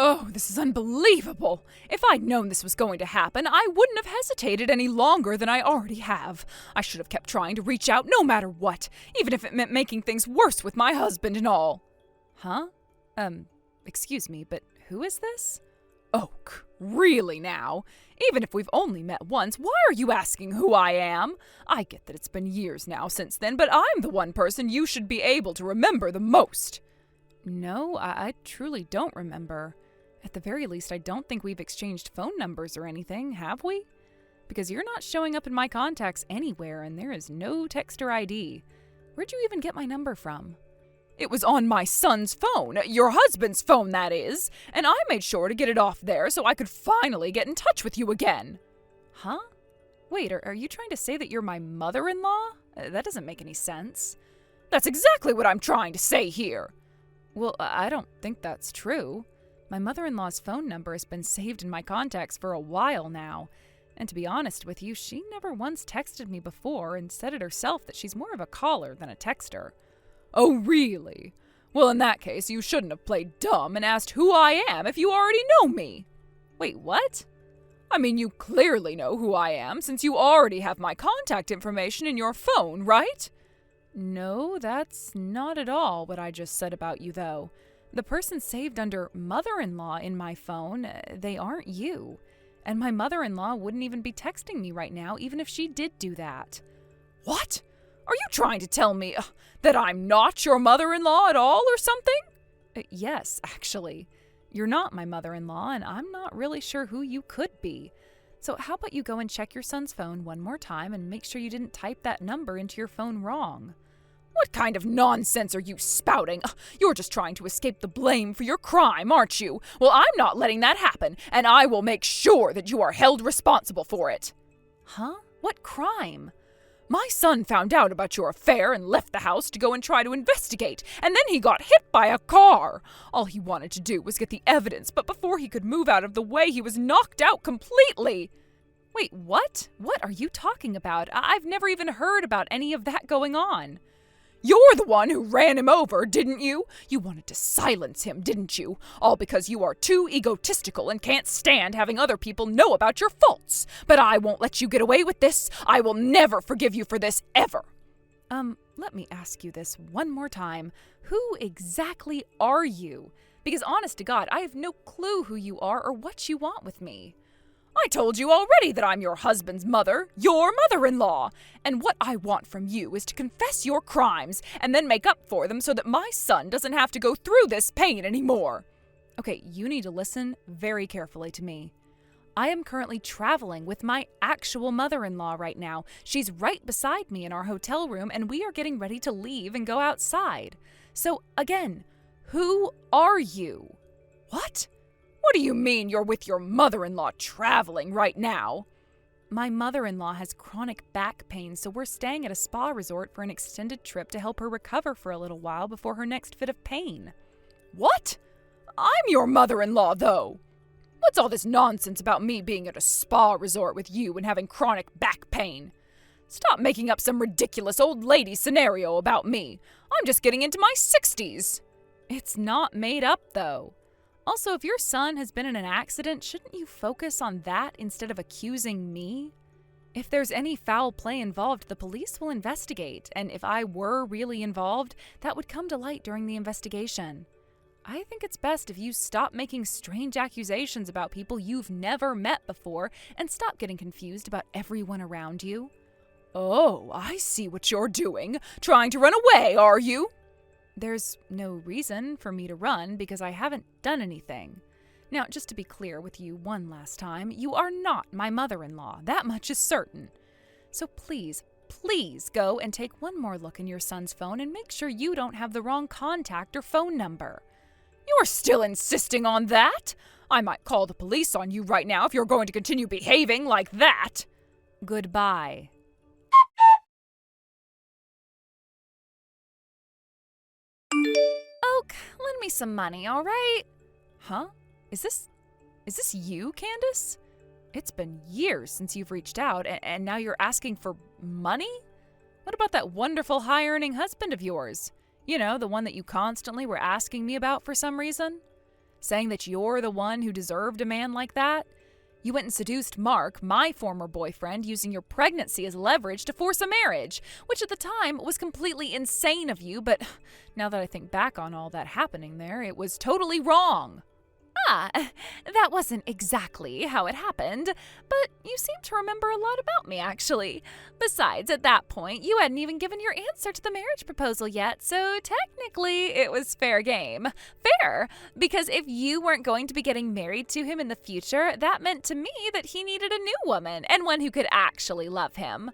Oh, this is unbelievable. If I'd known this was going to happen, I wouldn't have hesitated any longer than I already have. I should have kept trying to reach out no matter what, even if it meant making things worse with my husband and all. Huh? Excuse me, but who is this? Oak, really now? Even if we've only met once, why are you asking who I am? I get that it's been years now since then, but I'm the one person you should be able to remember the most. No, I truly don't remember. At the very least, I don't think we've exchanged phone numbers or anything, have we? Because you're not showing up in my contacts anywhere, and there is no texter ID. Where'd you even get my number from? It was on my son's phone, your husband's phone, that is, and I made sure to get it off there so I could finally get in touch with you again. Huh? Wait, are you trying to say that you're my mother-in-law? That doesn't make any sense. That's exactly what I'm trying to say here. Well, I don't think that's true. My mother-in-law's phone number has been saved in my contacts for a while now. And to be honest with you, she never once texted me before and said it herself that she's more of a caller than a texter. Oh, really? Well, in that case, you shouldn't have played dumb and asked who I am if you already know me. Wait, what? I mean, you clearly know who I am since you already have my contact information in your phone, right? No, that's not at all what I just said about you, though. The person saved under mother-in-law in my phone, they aren't you. And my mother-in-law wouldn't even be texting me right now, even if she did do that. What? Are you trying to tell me that I'm not your mother-in-law at all or something? Yes, actually. You're not my mother-in-law, and I'm not really sure who you could be. So how about you go and check your son's phone one more time and make sure you didn't type that number into your phone wrong. What kind of nonsense are you spouting? You're just trying to escape the blame for your crime, aren't you? Well, I'm not letting that happen, and I will make sure that you are held responsible for it. Huh? What crime? My son found out about your affair and left the house to go and try to investigate, and then he got hit by a car. All he wanted to do was get the evidence, but before he could move out of the way, he was knocked out completely. Wait, what? What are you talking about? I've never even heard about any of that going on. You're the one who ran him over, didn't you? You wanted to silence him, didn't you? All because you are too egotistical and can't stand having other people know about your faults. But I won't let you get away with this. I will never forgive you for this, ever. Let me ask you this one more time. Who exactly are you? Because honest to God, I have no clue who you are or what you want with me. I told you already that I'm your husband's mother, your mother-in-law, and what I want from you is to confess your crimes and then make up for them so that my son doesn't have to go through this pain anymore. Okay, you need to listen very carefully to me. I am currently traveling with my actual mother-in-law right now. She's right beside me in our hotel room, and we are getting ready to leave and go outside. So, again, who are you? What? What do you mean you're with your mother-in-law traveling right now? My mother-in-law has chronic back pain, so we're staying at a spa resort for an extended trip to help her recover for a little while before her next fit of pain. What? I'm your mother-in-law, though. What's all this nonsense about me being at a spa resort with you and having chronic back pain? Stop making up some ridiculous old lady scenario about me. I'm just getting into my 60s. It's not made up, though. Also, if your son has been in an accident, shouldn't you focus on that instead of accusing me? If there's any foul play involved, the police will investigate, and if I were really involved, that would come to light during the investigation. I think it's best if you stop making strange accusations about people you've never met before and stop getting confused about everyone around you. Oh, I see what you're doing. Trying to run away, are you? There's no reason for me to run because I haven't done anything. Now, just to be clear with you one last time, you are not my mother-in-law. That much is certain. So please go and take one more look in your son's phone and make sure you don't have the wrong contact or phone number. You're still insisting on that? I might call the police on you right now if you're going to continue behaving like that. Goodbye. Oak, lend me some money, all right? Huh? Is this you, Candace? It's been years since you've reached out, and now you're asking for money? What about that wonderful high-earning husband of yours? You know, the one that you constantly were asking me about for some reason? saying that you're the one who deserved a man like that? You went and seduced Mark, my former boyfriend, using your pregnancy as leverage to force a marriage, which at the time was completely insane of you, but now that I think back on all that happening there, it was totally wrong. Ah, that wasn't exactly how it happened, but you seem to remember a lot about me, actually. Besides, at that point, you hadn't even given your answer to the marriage proposal yet, so technically it was fair game. Fair, because if you weren't going to be getting married to him in the future, that meant to me that he needed a new woman, and one who could actually love him.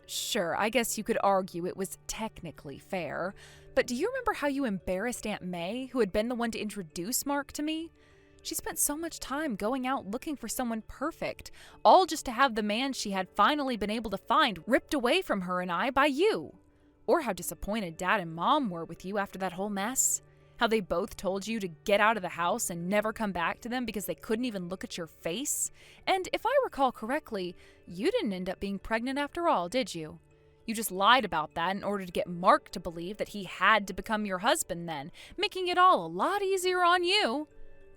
Sure, I guess you could argue it was technically fair, but do you remember how you embarrassed Aunt May, who had been the one to introduce Mark to me? She spent so much time going out looking for someone perfect, all just to have the man she had finally been able to find ripped away from her and I by you. Or how disappointed Dad and Mom were with you after that whole mess. How they both told you to get out of the house and never come back to them because they couldn't even look at your face. And if I recall correctly, you didn't end up being pregnant after all, did you? You just lied about that in order to get Mark to believe that he had to become your husband then, making it all a lot easier on you.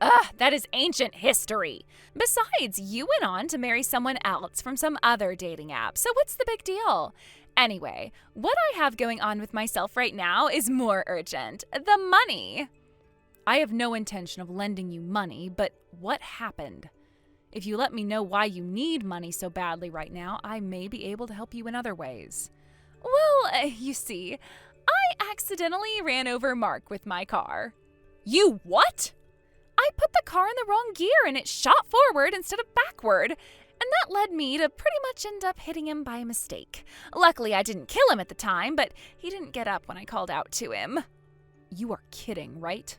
Ugh, that is ancient history. Besides, you went on to marry someone else from some other dating app, so what's the big deal? Anyway, what I have going on with myself right now is more urgent. The money. I have no intention of lending you money, but what happened? If you let me know why you need money so badly right now, I may be able to help you in other ways. Well, you see, I accidentally ran over Mark with my car. You what? I put the car in the wrong gear and it shot forward instead of backward, and that led me to pretty much end up hitting him by mistake. Luckily, I didn't kill him at the time, but he didn't get up when I called out to him. You are kidding, right?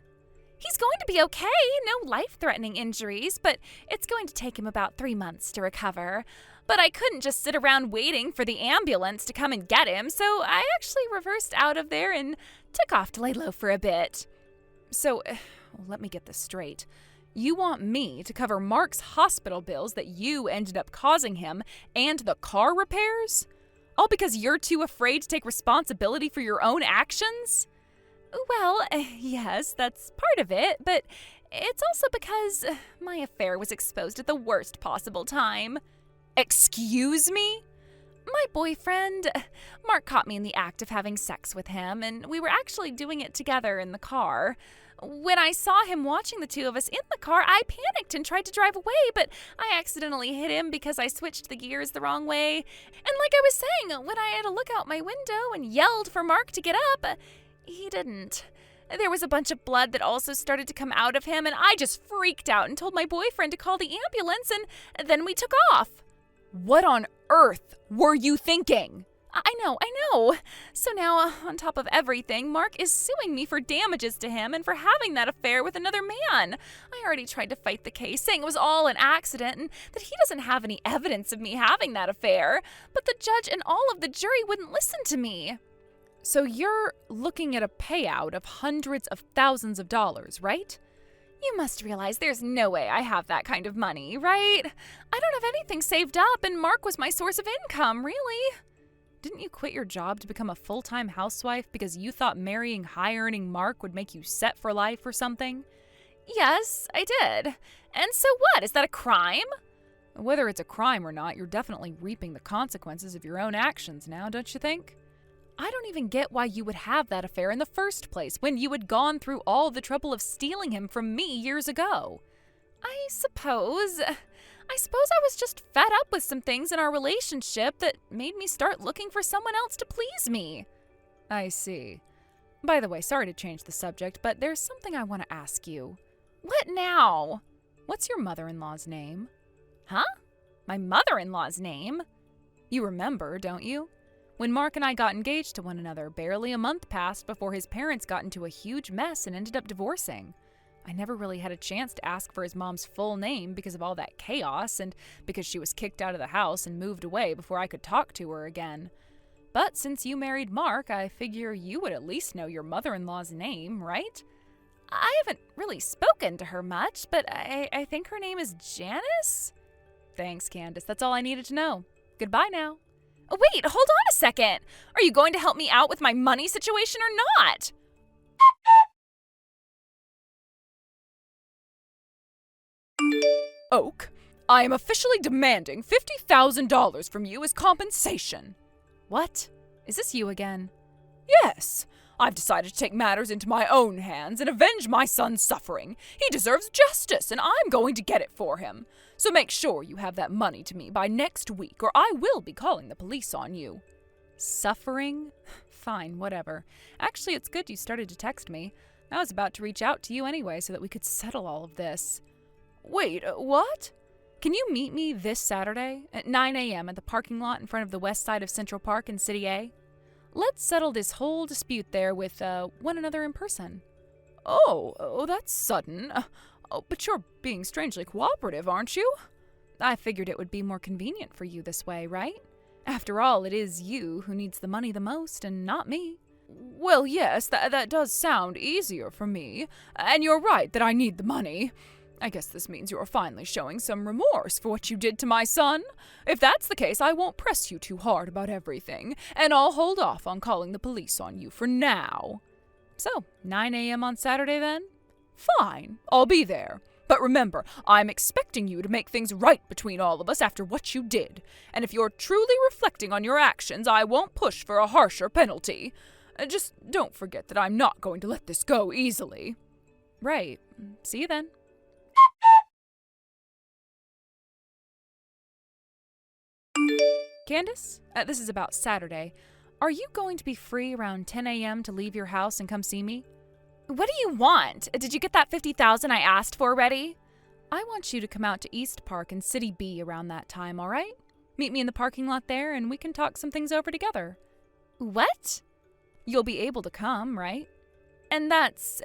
He's going to be okay, no life-threatening injuries, but it's going to take him about 3 months to recover. But I couldn't just sit around waiting for the ambulance to come and get him, so I actually reversed out of there and took off to lay low for a bit. So, let me get this straight. You want me to cover Mark's hospital bills that you ended up causing him and the car repairs? All because you're too afraid to take responsibility for your own actions? Well, yes, that's part of it, but it's also because my affair was exposed at the worst possible time. Excuse me? My boyfriend, Mark, caught me in the act of having sex with him, and we were actually doing it together in the car. When I saw him watching the two of us in the car, I panicked and tried to drive away, but I accidentally hit him because I switched the gears the wrong way. And like I was saying, when I had to look out my window and yelled for Mark to get up, he didn't. There was a bunch of blood that also started to come out of him, and I just freaked out and told my boyfriend to call the ambulance, and then we took off. What on earth were you thinking? I know. So now, on top of everything, Mark is suing me for damages to him and for having that affair with another man. I already tried to fight the case, saying it was all an accident and that he doesn't have any evidence of me having that affair. But the judge and all of the jury wouldn't listen to me. So you're looking at a payout of hundreds of thousands of dollars, right? You must realize there's no way I have that kind of money, right? I don't have anything saved up, and Mark was my source of income, really. Didn't you quit your job to become a full-time housewife because you thought marrying high-earning Mark would make you set for life or something? Yes, I did. And so what? Is that a crime? Whether it's a crime or not, you're definitely reaping the consequences of your own actions now, don't you think? I don't even get why you would have that affair in the first place when you had gone through all the trouble of stealing him from me years ago. I suppose I was just fed up with some things in our relationship that made me start looking for someone else to please me. I see. By the way, sorry to change the subject, but there's something I want to ask you. What now? What's your mother-in-law's name? Huh? My mother-in-law's name? You remember, don't you? When Mark and I got engaged to one another, barely a month passed before his parents got into a huge mess and ended up divorcing. I never really had a chance to ask for his mom's full name because of all that chaos and because she was kicked out of the house and moved away before I could talk to her again. But since you married Mark, I figure you would at least know your mother-in-law's name, right? I haven't really spoken to her much, but I think her name is Janice? Thanks, Candace. That's all I needed to know. Goodbye now. Wait, hold on a second. Are you going to help me out with my money situation or not? Oak, I am officially demanding $50,000 from you as compensation. What? Is this you again? Yes. I've decided to take matters into my own hands and avenge my son's suffering. He deserves justice, and I'm going to get it for him. So make sure you have that money to me by next week, or I will be calling the police on you. Suffering? Fine, whatever. Actually, it's good you started to text me. I was about to reach out to you anyway so that we could settle all of this. Wait, what? Can you meet me this Saturday at 9 a.m. at the parking lot in front of the west side of Central Park in City A? Let's settle this whole dispute there with one another in person. Oh, that's sudden. But you're being strangely cooperative, aren't you? I figured it would be more convenient for you this way, right? After all, it is you who needs the money the most and not me. Well, yes, that does sound easier for me. And you're right that I need the money. I guess this means you're finally showing some remorse for what you did to my son. If that's the case, I won't press you too hard about everything, and I'll hold off on calling the police on you for now. So, 9 a.m. on Saturday then? Fine, I'll be there. But remember, I'm expecting you to make things right between all of us after what you did. And if you're truly reflecting on your actions, I won't push for a harsher penalty. Just don't forget that I'm not going to let this go easily. Right. See you then. Candace, this is about Saturday. Are you going to be free around 10 a.m. to leave your house and come see me? What do you want? Did you get that $50,000 I asked for ready? I want you to come out to East Park and City B around that time, all right? Meet me in the parking lot there and we can talk some things over together. What? You'll be able to come, right? And that's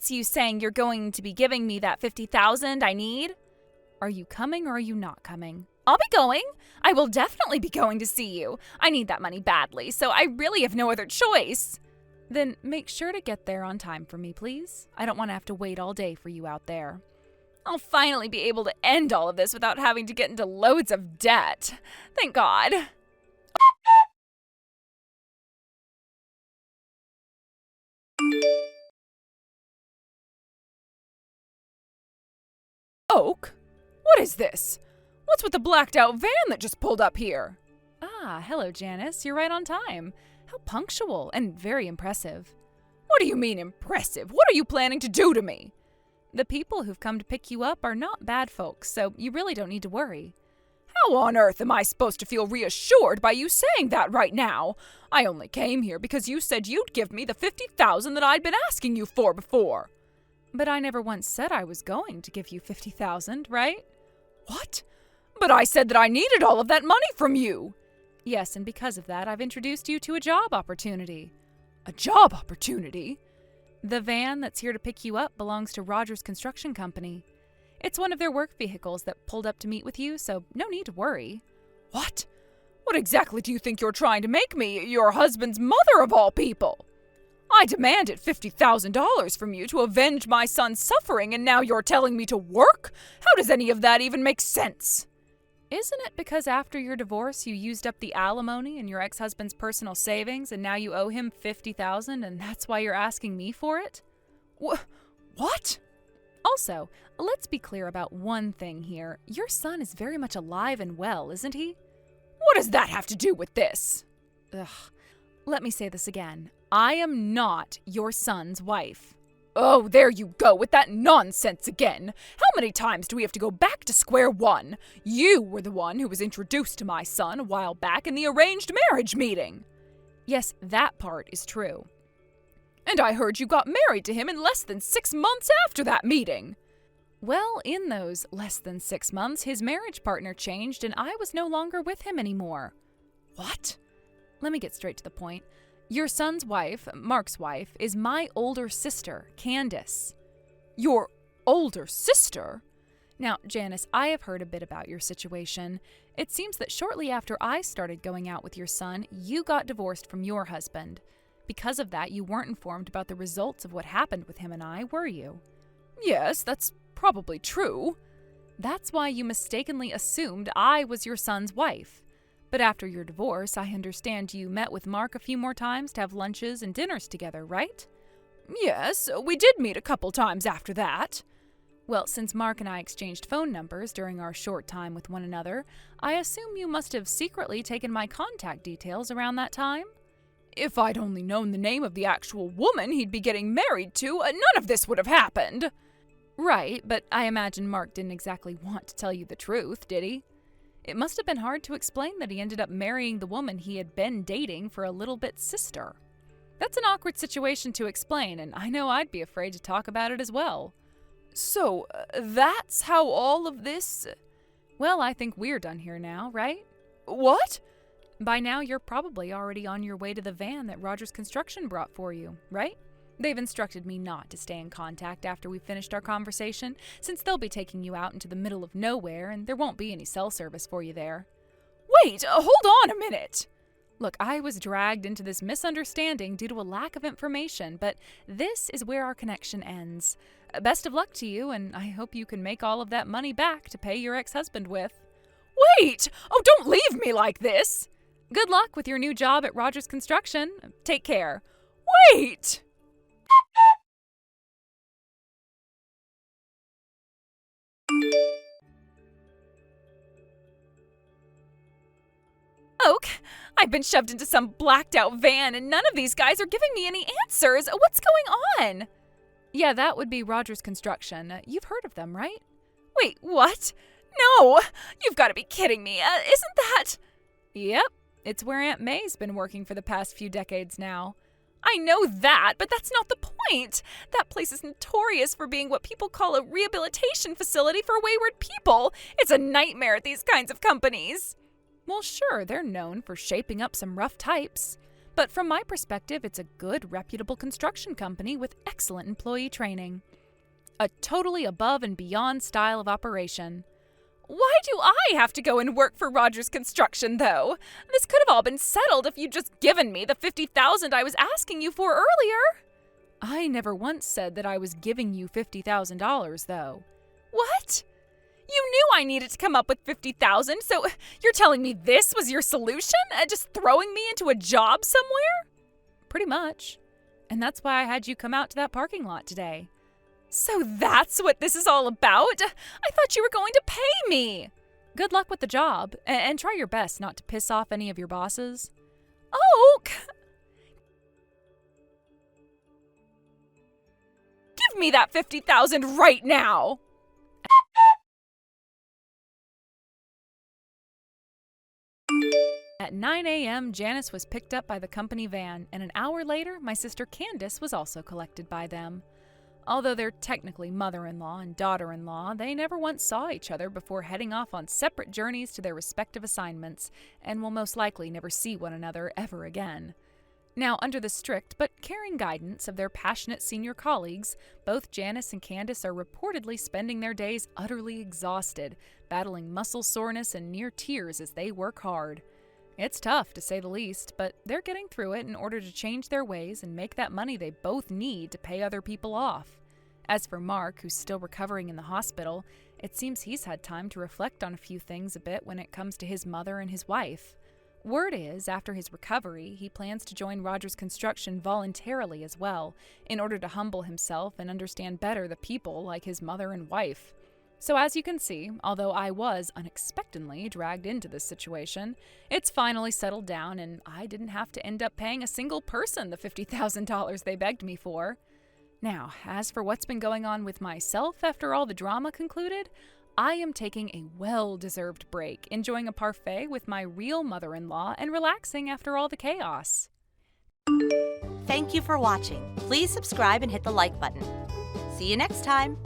you saying you're going to be giving me that $50,000 I need? Are you coming or are you not coming? I'll be going. I will definitely be going to see you. I need that money badly, so I really have no other choice. Then make sure to get there on time for me, please. I don't want to have to wait all day for you out there. I'll finally be able to end all of this without having to get into loads of debt. Thank God. Oak? What is this? What's with the blacked out van that just pulled up here? Ah, hello, Janice. You're right on time. How punctual and very impressive. What do you mean impressive? What are you planning to do to me? The people who've come to pick you up are not bad folks, so you really don't need to worry. How on earth am I supposed to feel reassured by you saying that right now? I only came here because you said you'd give me the $50,000 that I'd been asking you for before. But I never once said I was going to give you $50,000, right? What? But I said that I needed all of that money from you. Yes, and because of that, I've introduced you to a job opportunity. A job opportunity? The van that's here to pick you up belongs to Rogers Construction Company. It's one of their work vehicles that pulled up to meet with you, so no need to worry. What? What exactly do you think you're trying to make me, your husband's mother of all people? I demanded $50,000 from you to avenge my son's suffering, and now you're telling me to work? How does any of that even make sense? Isn't it because after your divorce you used up the alimony and your ex-husband's personal savings and now you owe him $50,000 and that's why you're asking me for it? What? Also, let's be clear about one thing here. Your son is very much alive and well, isn't he? What does that have to do with this? Ugh. Let me say this again. I am not your son's wife. Oh, there you go with that nonsense again. How many times do we have to go back to square one? You were the one who was introduced to my son a while back in the arranged marriage meeting. Yes, that part is true. And I heard you got married to him in less than 6 months after that meeting. Well, in those less than 6 months, his marriage partner changed and I was no longer with him anymore. What? Let me get straight to the point. Your son's wife, Mark's wife, is my older sister, Candace. Your older sister? Now, Janice, I have heard a bit about your situation. It seems that shortly after I started going out with your son, you got divorced from your husband. Because of that, you weren't informed about the results of what happened with him and I, were you? Yes, that's probably true. That's why you mistakenly assumed I was your son's wife. But after your divorce, I understand you met with Mark a few more times to have lunches and dinners together, right? Yes, we did meet a couple times after that. Well, since Mark and I exchanged phone numbers during our short time with one another, I assume you must have secretly taken my contact details around that time? If I'd only known the name of the actual woman he'd be getting married to, none of this would have happened. Right, but I imagine Mark didn't exactly want to tell you the truth, did he? It must have been hard to explain that he ended up marrying the woman he had been dating for a little bit's sister. That's an awkward situation to explain, and I know I'd be afraid to talk about it as well. So, that's how all of this... Well, I think we're done here now, right? What? By now, you're probably already on your way to the van that Rogers Construction brought for you, right? They've instructed me not to stay in contact after we've finished our conversation, since they'll be taking you out into the middle of nowhere and there won't be any cell service for you there. Wait, hold on a minute! Look, I was dragged into this misunderstanding due to a lack of information, but this is where our connection ends. Best of luck to you, and I hope you can make all of that money back to pay your ex-husband with. Wait! Oh, don't leave me like this! Good luck with your new job at Rogers Construction. Take care. Wait! Oak, I've been shoved into some blacked-out van and none of these guys are giving me any answers. What's going on? Yeah, that would be Rogers Construction. You've heard of them, right? Wait, what? No! You've got to be kidding me. Isn't that... Yep, it's where Aunt May's been working for the past few decades now. I know that, but that's not the point. That place is notorious for being what people call a rehabilitation facility for wayward people. It's a nightmare at these kinds of companies. Well, sure, they're known for shaping up some rough types. But from my perspective, it's a good, reputable construction company with excellent employee training. A totally above and beyond style of operation. Why do I have to go and work for Rogers Construction, though? This could have all been settled if you'd just given me the $50,000 I was asking you for earlier. I never once said that I was giving you $50,000, though. What? You knew I needed to come up with $50,000, so you're telling me this was your solution? Just throwing me into a job somewhere? Pretty much. And that's why I had you come out to that parking lot today. So that's what this is all about? I thought you were going to pay me. Good luck with the job, and try your best not to piss off any of your bosses. Oak! Give me that $50,000 right now! At 9 a.m., Janice was picked up by the company van, and an hour later, my sister Candace was also collected by them. Although they're technically mother-in-law and daughter-in-law, they never once saw each other before heading off on separate journeys to their respective assignments, and will most likely never see one another ever again. Now, under the strict but caring guidance of their passionate senior colleagues, both Janice and Candace are reportedly spending their days utterly exhausted, battling muscle soreness and near tears as they work hard. It's tough, to say the least, but they're getting through it in order to change their ways and make that money they both need to pay other people off. As for Mark, who's still recovering in the hospital, it seems he's had time to reflect on a few things a bit when it comes to his mother and his wife. Word is, after his recovery, he plans to join Rogers Construction voluntarily as well, in order to humble himself and understand better the people like his mother and wife. So as you can see, although I was unexpectedly dragged into this situation, it's finally settled down and I didn't have to end up paying a single person the $50,000 they begged me for. Now, as for what's been going on with myself after all the drama concluded, I am taking a well-deserved break, enjoying a parfait with my real mother-in-law and relaxing after all the chaos. Thank you for watching. Please subscribe and hit the like button. See you next time.